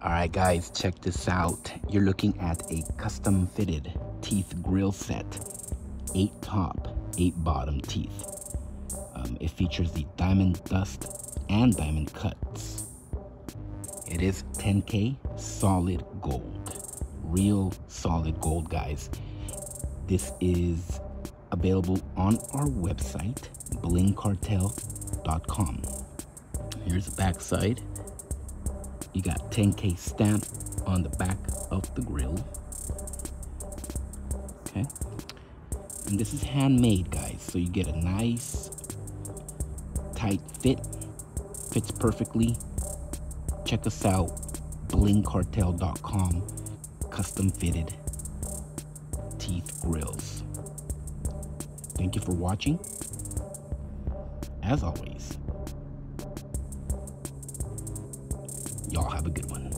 All right, guys, check this out. You're looking at a custom fitted teeth grill set. 8 top, 8 bottom teeth. It features the diamond dust and diamond cuts. It is 10K solid gold. Real solid gold, guys. This is available on our website, blingcartel.com. Here's the back side. You got 10K stamp on the back of the grill. Okay. And this is handmade, guys. So you get a nice tight fit. Fits perfectly. Check us out, blingcartel.com. Custom fitted teeth grills. Thank you for watching. As always, y'all have a good one.